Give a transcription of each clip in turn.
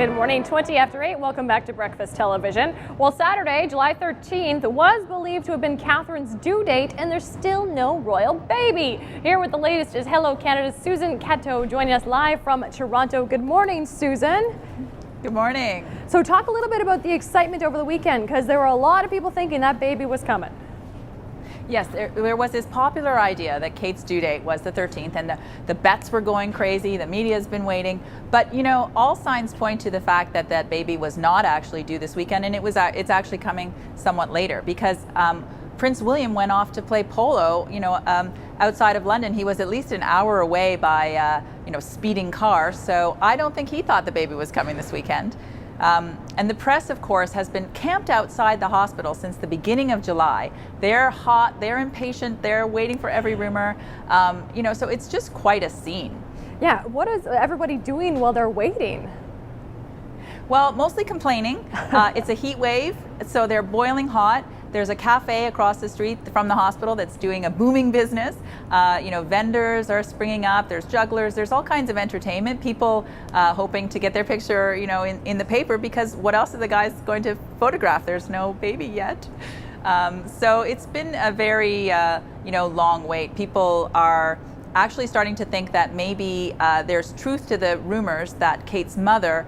Good morning, 20 after 8. Welcome back to Breakfast Television. Well, Saturday, July 13th, was believed to have been Catherine's due date, and there's still no royal baby. Here with the latest is Hello Canada's Susan Catton joining us live from Toronto. Good morning, Susan. Good morning. So talk a little bit about the excitement over the weekend, because there were a lot of people thinking that baby was coming. Yes, there was this popular idea that Kate's due date was the 13th, and the bets were going crazy. The media's been waiting, but you know, all signs point to the fact that that baby was not actually due this weekend, and it's actually coming somewhat later because Prince William went off to play polo. Outside of London, he was at least an hour away by speeding car. So I don't think he thought the baby was coming this weekend. And the press, of course, has been camped outside the hospital since the beginning of July. They're hot, they're impatient, they're waiting for every rumor. So it's just quite a scene. Yeah, what is everybody doing while they're waiting? Well, mostly complaining. It's a heat wave, so they're boiling hot. There's a cafe across the street from the hospital that's doing a booming business. Vendors are springing up. There's jugglers. There's all kinds of entertainment. People hoping to get their picture, in the paper, because what else are the guys going to photograph? There's no baby yet. So it's been a very, long wait. People are actually starting to think that maybe there's truth to the rumors that Kate's mother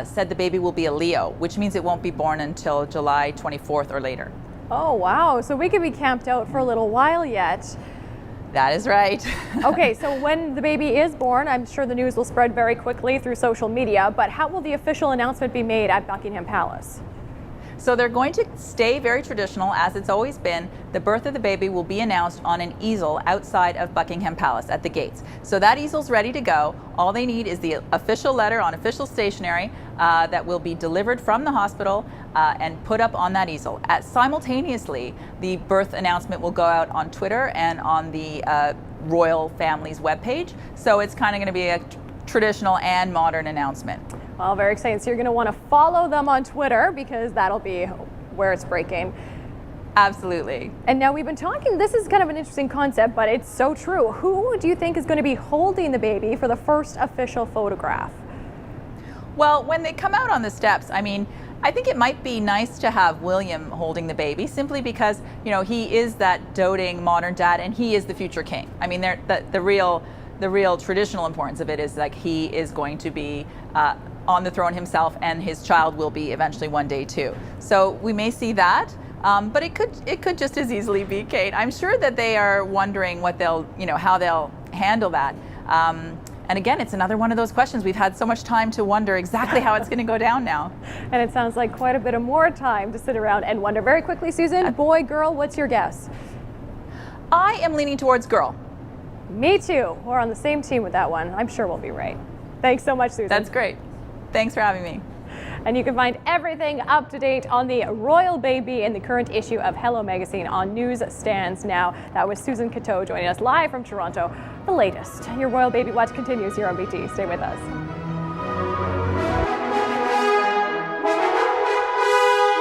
said the baby will be a Leo, which means it won't be born until July 24th or later. Oh, wow. So we could be camped out for a little while yet. That is right. Okay, so when the baby is born, I'm sure the news will spread very quickly through social media, but how will the official announcement be made at Buckingham Palace? So they're going to stay very traditional, as it's always been. The birth of the baby will be announced on an easel outside of Buckingham Palace at the gates. So that easel's ready to go. All they need is the official letter on official stationery that will be delivered from the hospital and put up on that easel. Simultaneously, the birth announcement will go out on Twitter and on the royal family's webpage. So it's kind of going to be a traditional and modern announcement. Well, very exciting. So you're going to want to follow them on Twitter because that'll be where it's breaking. Absolutely. And now we've been talking, this is kind of an interesting concept, but it's so true. Who do you think is going to be holding the baby for the first official photograph? Well, when they come out on the steps, I think it might be nice to have William holding the baby, simply because, he is that doting modern dad and he is the future king. The real traditional importance of it is like he is going to be on the throne himself, and his child will be eventually one day too. So we may see that, but it could just as easily be Kate. I'm sure that they are wondering what how they'll handle that. And again, it's another one of those questions. We've had so much time to wonder exactly how it's going to go down now. And it sounds like quite a bit of more time to sit around and wonder. Very quickly, Susan, boy, girl, what's your guess? I am leaning towards girl. Me too. We're on the same team with that one. I'm sure we'll be right. Thanks so much, Susan. That's great. Thanks for having me. And you can find everything up to date on the royal baby in the current issue of Hello Magazine on Newsstands Now. That was Susan Catton joining us live from Toronto. The latest. Your royal baby watch continues here on BT. Stay with us.